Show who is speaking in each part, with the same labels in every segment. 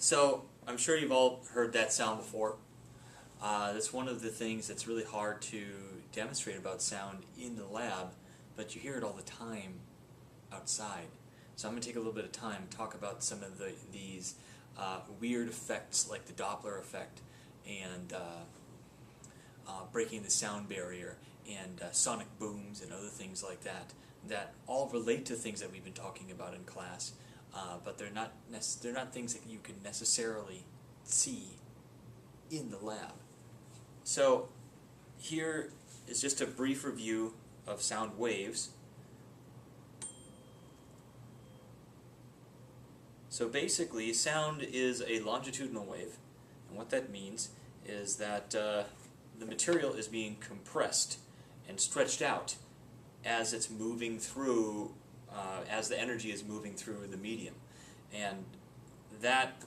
Speaker 1: So I'm sure you've all heard that sound before. That's one of the things that's really hard to demonstrate about sound in the lab, but you hear it all the time outside. So I'm going to take a little bit of time and talk about some of these weird effects like the Doppler effect and breaking the sound barrier and sonic booms and other things like that that all relate to things that we've been talking about in class, but they're not things that you can necessarily see in the lab. So here is just a brief review of sound waves. So basically, sound is a longitudinal wave, and what that means is that the material is being compressed and stretched out as it's moving through, as the energy is moving through the medium, and that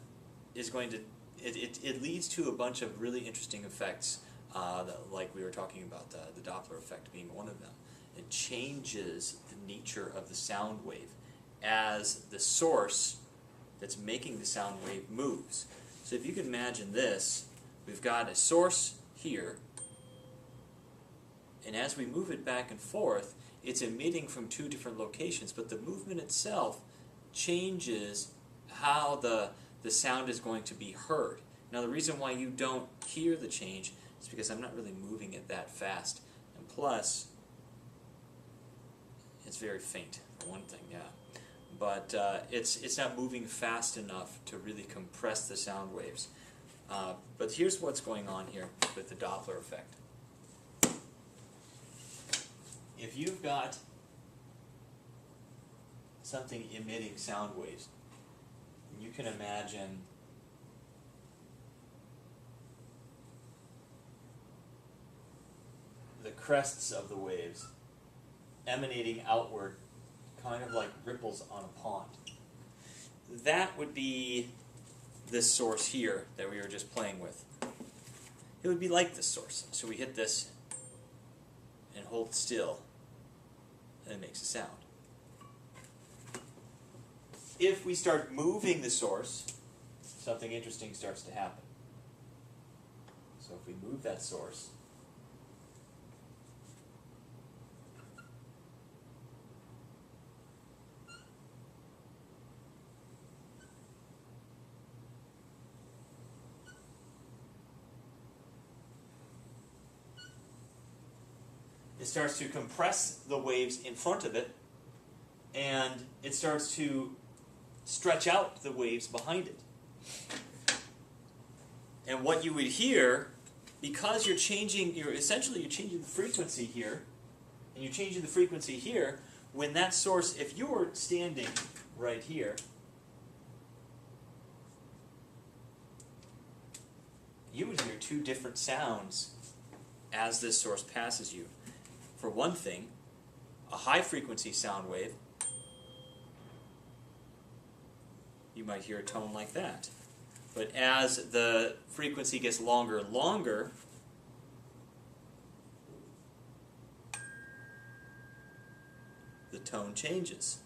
Speaker 1: is going to it leads to a bunch of really interesting effects, like we were talking about, the Doppler effect being one of them. It changes the nature of the sound wave as the source that's making the sound wave moves. So if you can imagine this, we've got a source here, and as we move it back and forth, it's emitting from two different locations, but the movement itself changes how the sound is going to be heard. Now the reason why you don't hear the change is because I'm not really moving it that fast, and plus it's very faint, for one thing, yeah. But it's not moving fast enough to really compress the sound waves. But here's what's going on here with the Doppler effect. If you've got something emitting sound waves, you can imagine the crests of the waves emanating outward, kind of like ripples on a pond. That would be this source here that we were just playing with. It would be like this source. So we hit this and hold still, and it makes a sound. If we start moving the source, something interesting starts to happen. So if we move that source, it starts to compress the waves in front of it, and it starts to stretch out the waves behind it. And what you would hear, because you're changing the frequency here, and you're changing the frequency here, when that source, if you were standing right here, you would hear two different sounds as this source passes you. For one thing, a high-frequency sound wave, you might hear a tone like that. But as the frequency gets longer and longer, the tone changes.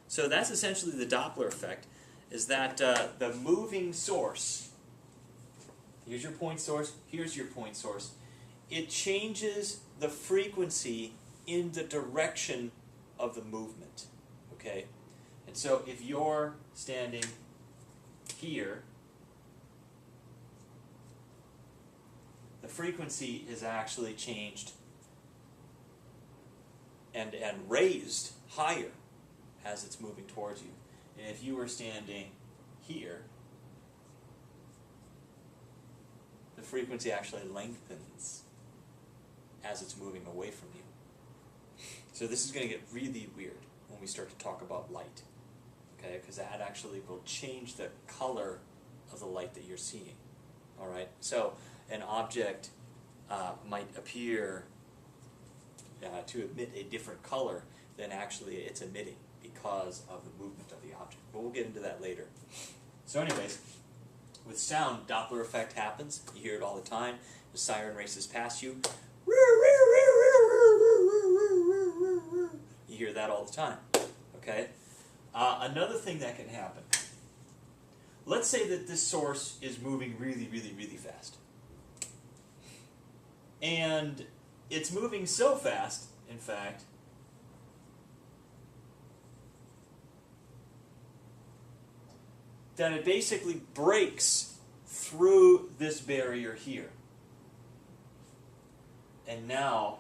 Speaker 1: So that's essentially the Doppler effect, is that the moving source, here's your point source, here's your point source, it changes the frequency in the direction of the movement, okay? And so if you're standing here, the frequency is actually changed and raised higher as it's moving towards you. And if you were standing here, the frequency actually lengthens as it's moving away from you. So this is going to get really weird when we start to talk about light, okay? Because that actually will change the color of the light that you're seeing. All right. So an object might appear to emit a different color than actually it's emitting because of the movement of the object. But we'll get into that later. So, anyways, with sound, Doppler effect happens. You hear it all the time. The siren races past you. You hear that all the time, okay? Another thing that can happen, let's say that this source is moving really, really, really fast. And it's moving so fast, in fact, that it basically breaks through this barrier here. And now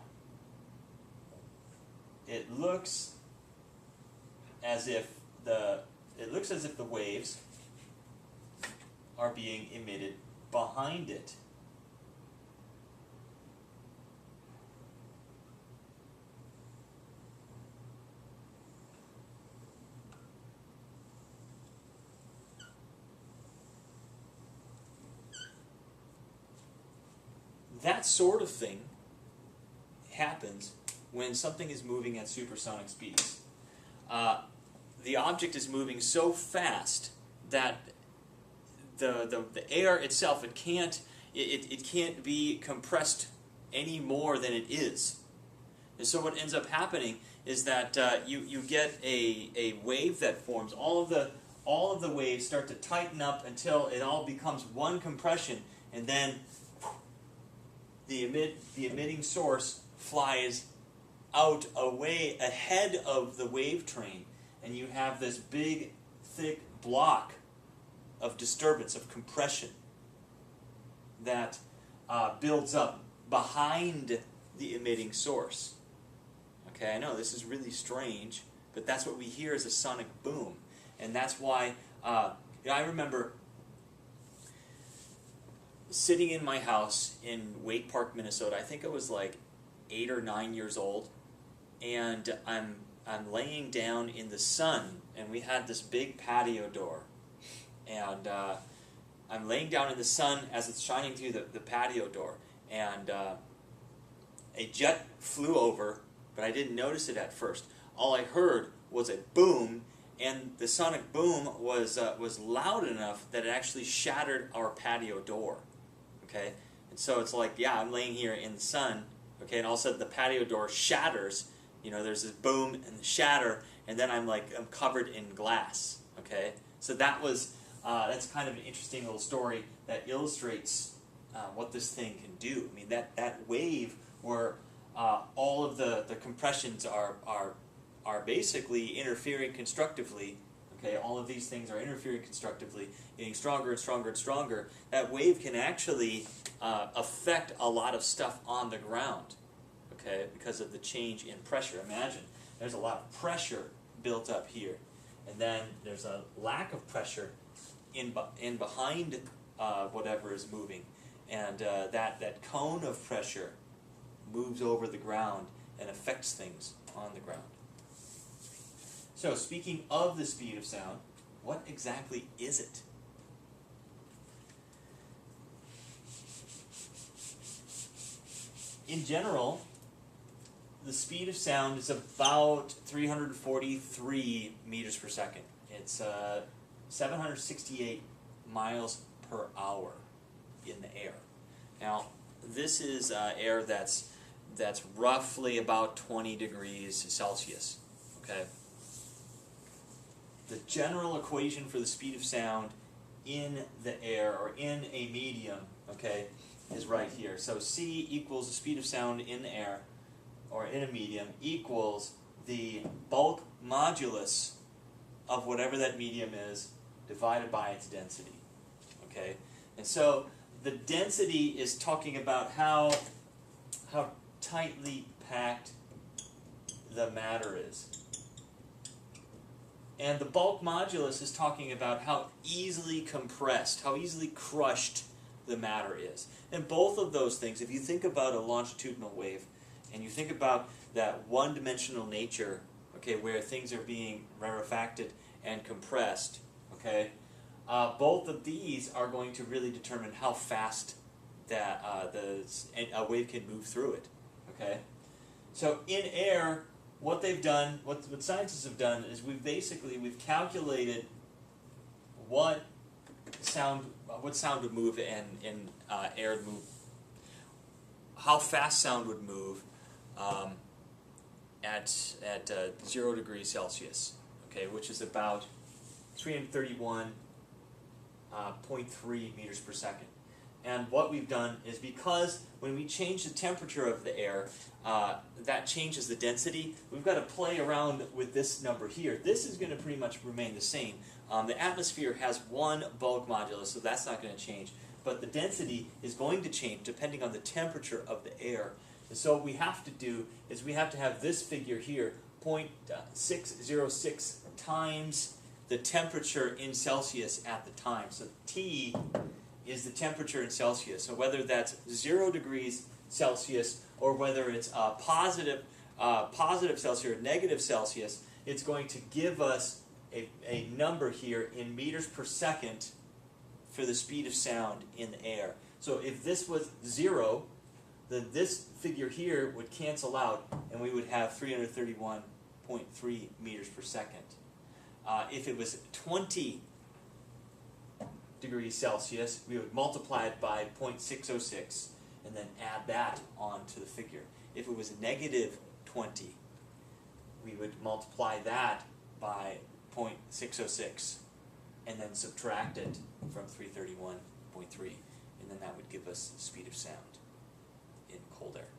Speaker 1: it looks as if the waves are being emitted behind it. That sort of thing happens when something is moving at supersonic speeds. The object is moving so fast that the air itself, it can't be compressed any more than it is. And so what ends up happening is that you get a wave that forms. All of the waves start to tighten up until it all becomes one compression, and then the emitting source flies out away ahead of the wave train, and you have this big, thick block of disturbance, of compression, that builds up behind the emitting source. Okay, I know this is really strange, but that's what we hear as a sonic boom. And that's why I remember sitting in my house in Wake Park, Minnesota. I think I was like 8 or 9 years old, and I'm laying down in the sun, and we had this big patio door, and I'm laying down in the sun as it's shining through the patio door, and a jet flew over, but I didn't notice it at first. All I heard was a boom, and the sonic boom was loud enough that it actually shattered our patio door. Okay, and so it's like, yeah, I'm laying here in the sun, okay, and all of a sudden the patio door shatters. You know, there's this boom and the shatter, and then I'm covered in glass. Okay, so that's kind of an interesting little story that illustrates what this thing can do. I mean, that wave where all of the compressions are basically interfering constructively. Okay, all of these things are interfering constructively, getting stronger and stronger and stronger. That wave can actually affect a lot of stuff on the ground, okay, because of the change in pressure. Imagine there's a lot of pressure built up here, and then there's a lack of pressure in behind whatever is moving, and that cone of pressure moves over the ground and affects things on the ground. So, speaking of the speed of sound, what exactly is it? In general, the speed of sound is about 343 meters per second. It's 768 miles per hour in the air. Now, this is air that's roughly about 20 degrees Celsius. Okay. The general equation for the speed of sound in the air, or in a medium, okay, is right here. So C equals the speed of sound in the air, or in a medium, equals the bulk modulus of whatever that medium is, divided by its density. Okay? And so the density is talking about how tightly packed the matter is. And the bulk modulus is talking about how easily compressed, how easily crushed the matter is. And both of those things, if you think about a longitudinal wave, and you think about that one-dimensional nature, okay, where things are being rarefacted and compressed, okay, both of these are going to really determine how fast that a wave can move through it, okay. So in air, what they've done, what scientists have done, is we've calculated what sound would move in air move, how fast sound would move at 0 degrees Celsius, okay, which is about 331 0.3 meters per second. And what we've done is, because when we change the temperature of the air, that changes the density, we've got to play around with this number here. This is going to pretty much remain the same. The atmosphere has one bulk modulus, so that's not going to change. But the density is going to change depending on the temperature of the air. And so what we have to do is we have to have this figure here, 0.606 times the temperature in Celsius at the time. So T is the temperature in Celsius. So whether that's 0 degrees Celsius or whether it's positive Celsius or negative Celsius, it's going to give us a number here in meters per second for the speed of sound in the air. So if this was 0, then this figure here would cancel out and we would have 331.3 meters per second. If it was 20 degrees Celsius, we would multiply it by 0.606 and then add that onto the figure. If it was negative 20, we would multiply that by 0.606 and then subtract it from 331.3, and then that would give us the speed of sound in cold air.